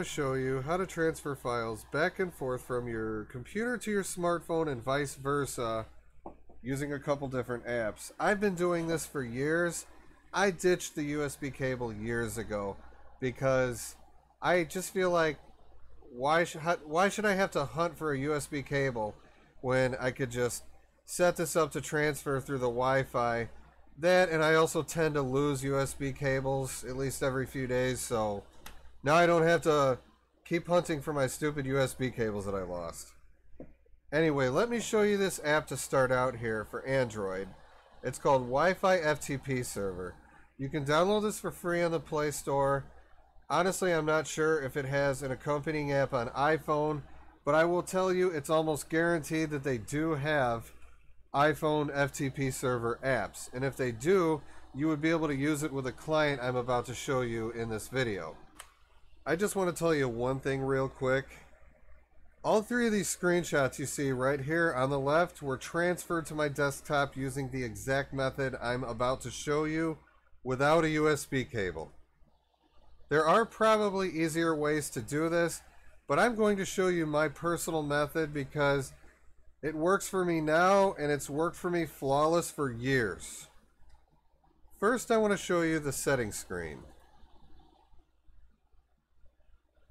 show you how to transfer files back and forth from your computer to your smartphone and vice versa using a couple different apps. I've been doing this for years. I ditched the USB cable years ago because I just feel like why should I have to hunt for a USB cable when I could just set this up to transfer through the Wi-Fi? That, and I also tend to lose USB cables at least every few days, so now I don't have to keep hunting for my stupid USB cables that I lost. Anyway, let me show you this app to start out here for Android. It's called Wi-Fi FTP Server. You can download this for free on the Play Store. Honestly, I'm not sure if it has an accompanying app on iPhone, but I will tell you it's almost guaranteed that they do have iPhone FTP server apps. And if they do, you would be able to use it with a client I'm about to show you in this video. I just want to tell you one thing real quick. All three of these screenshots you see right here on the left were transferred to my desktop using the exact method I'm about to show you without a USB cable. There are probably easier ways to do this, but I'm going to show you my personal method because it works for me now and it's worked for me flawless for years. First, I want to show you the settings screen.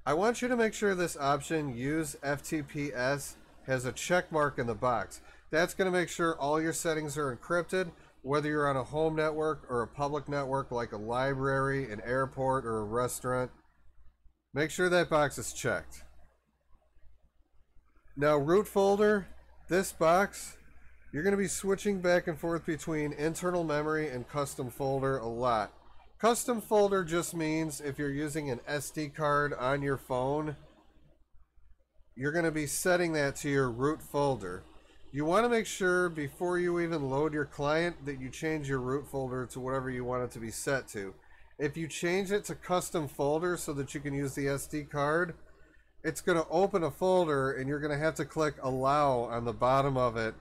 I want you to make sure this option, Use FTPS, has a check mark in the box. That's going to make sure all your settings are encrypted, whether you're on a home network or a public network like a library, an airport, or a restaurant. Make sure that box is checked. Now, root folder, this box, you're going to be switching back and forth between internal memory and custom folder a lot. Custom folder just means if you're using an SD card on your phone, you're going to be setting that to your root folder. You want to make sure before you even load your client that you change your root folder to whatever you want it to be set to. If you change it to custom folder so that you can use the SD card, it's going to open a folder and you're going to have to click allow on the bottom of it,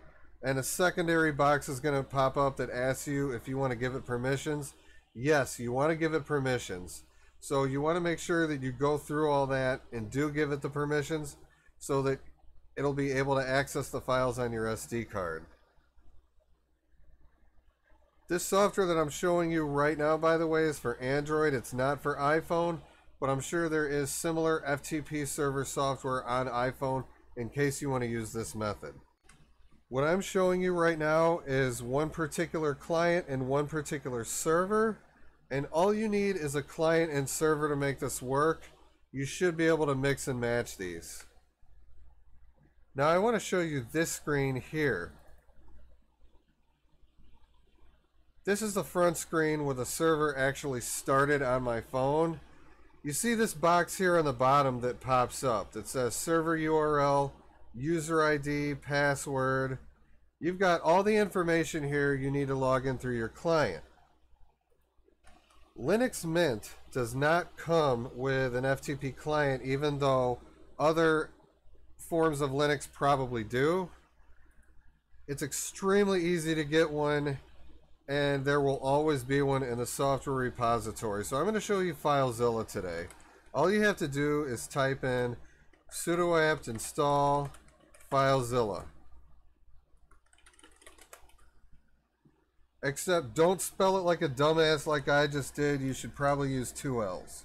and a secondary box is going to pop up that asks you if you want to give it permissions. Yes, you want to give it permissions. So you want to make sure that you go through all that and do give it the permissions so that it'll be able to access the files on your SD card. This software that I'm showing you right now, by the way, is for Android. It's not for iPhone, but I'm sure there is similar FTP server software on iPhone in case you want to use this method. What I'm showing you right now is one particular client and one particular server, and all you need is a client and server to make this work. You should be able to mix and match these. Now I want to show you this screen here. This is the front screen where the server actually started on my phone. You see this box here on the bottom that pops up that says server URL, user ID, password. You've got all the information here you need to log in through your client. Linux Mint does not come with an FTP client, even though other forms of Linux probably do. It's extremely easy to get one, and there will always be one in the software repository. So I'm going to show you FileZilla today. All you have to do is type in sudo apt install FileZilla. Except don't spell it like a dumbass like I just did. You should probably use two L's.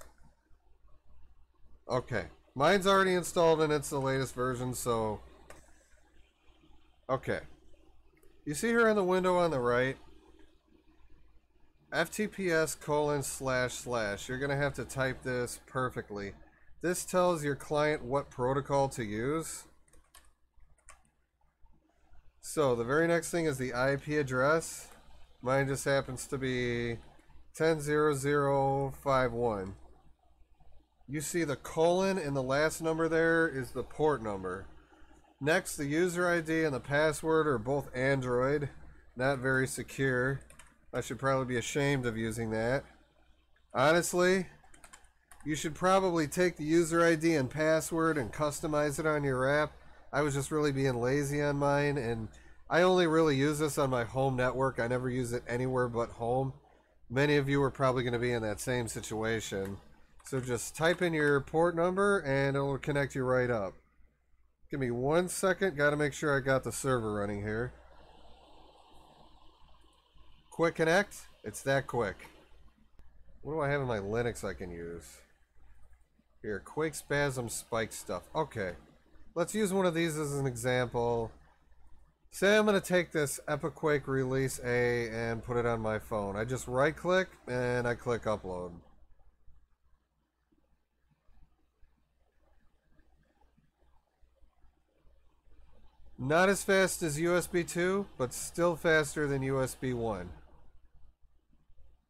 Okay. Mine's already installed and it's the latest version, so... Okay. You see here in the window on the right, FTPS:// You're going to have to type this perfectly. This tells your client what protocol to use. So the very next thing is the IP address. Mine just happens to be 10.0.0.5.1. You see the colon and the last number there is the port number. Next, the user ID and the password are both Android. Not very secure. I should probably be ashamed of using that. Honestly, you should probably take the user ID and password and customize it on your app. I was just really being lazy on mine, and I only really use this on my home network. I never use it anywhere but home. Many of you are probably going to be in that same situation. So just type in your port number and it'll connect you right up. Give me 1 second. Got to make sure I got the server running here. Quick connect. It's that quick. What do I have in my Linux I can use? Here, Quake Spasm Spike stuff. Okay. Let's use one of these as an example. Say I'm going to take this Epiquake Release A and put it on my phone. I just right click and I click upload. Not as fast as USB 2, but still faster than USB 1.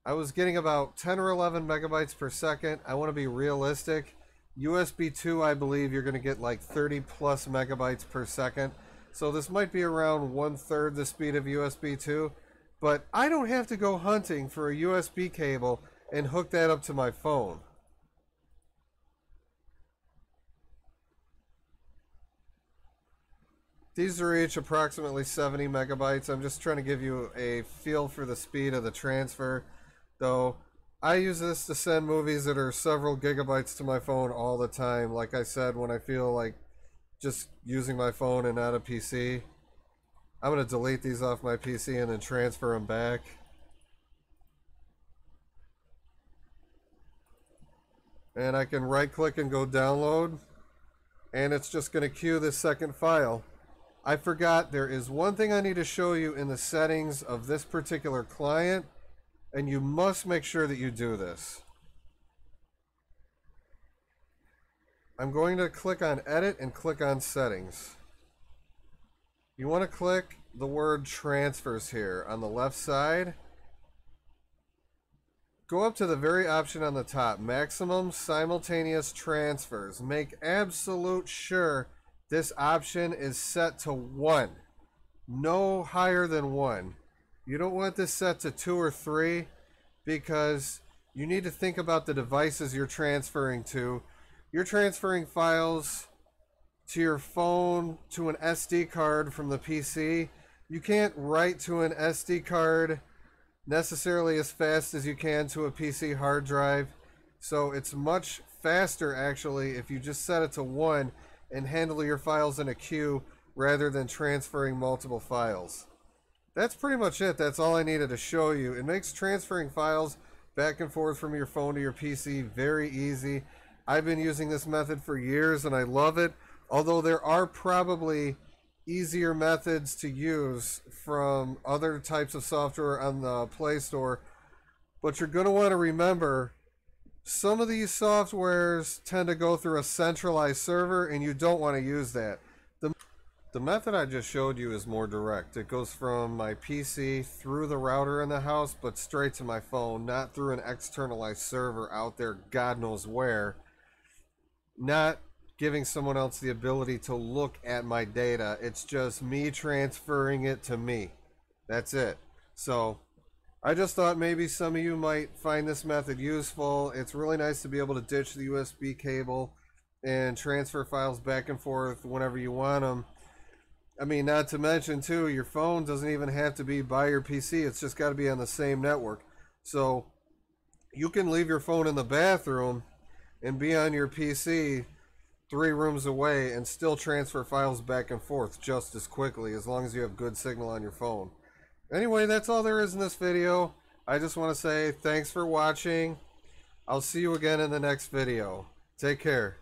I was getting about 10 or 11 megabytes per second. I want to be realistic. USB 2, I believe you're going to get like 30 plus megabytes per second. So this might be around 1/3 the speed of USB 2. But I don't have to go hunting for a USB cable and hook that up to my phone. These are each approximately 70 megabytes. I'm just trying to give you a feel for the speed of the transfer. Though, I use this to send movies that are several gigabytes to my phone all the time. Like I said, when I feel like just using my phone and not a PC. I'm going to delete these off my PC and then transfer them back. And I can right click and go download. And it's just going to queue this second file. I forgot, there is one thing I need to show you in the settings of this particular client, and you must make sure that you do this. I'm going to click on Edit and click on Settings. You want to click the word Transfers here on the left side. Go up to the very option on the top, Maximum Simultaneous Transfers. Make absolute sure this option is set to 1. No higher than 1. You don't want this set to 2 or 3 because you need to think about the devices you're transferring to. You're transferring files to your phone, to an SD card from the PC. You can't write to an SD card necessarily as fast as you can to a PC hard drive. So it's much faster actually if you just set it to 1 and handle your files in a queue rather than transferring multiple files. That's pretty much it. That's all I needed to show you. It makes transferring files back and forth from your phone to your PC very easy. I've been using this method for years and I love it, although there are probably easier methods to use from other types of software on the Play Store. But you're going to want to remember, some of these softwares tend to go through a centralized server and you don't want to use that. The method I just showed you is more direct. It goes from my PC through the router in the house, but straight to my phone, not through an externalized server out there God knows where. Not giving someone else the ability to look at my data. It's just me transferring it to me. That's it. So I just thought maybe some of you might find this method useful. It's really nice to be able to ditch the USB cable and transfer files back and forth whenever you want them. I mean, not to mention too, your phone doesn't even have to be by your PC. It's just got to be on the same network. So you can leave your phone in the bathroom and be on your PC 3 rooms away and still transfer files back and forth just as quickly as long as you have good signal on your phone. Anyway, that's all there is in this video. I just want to say thanks for watching. I'll see you again in the next video. Take care.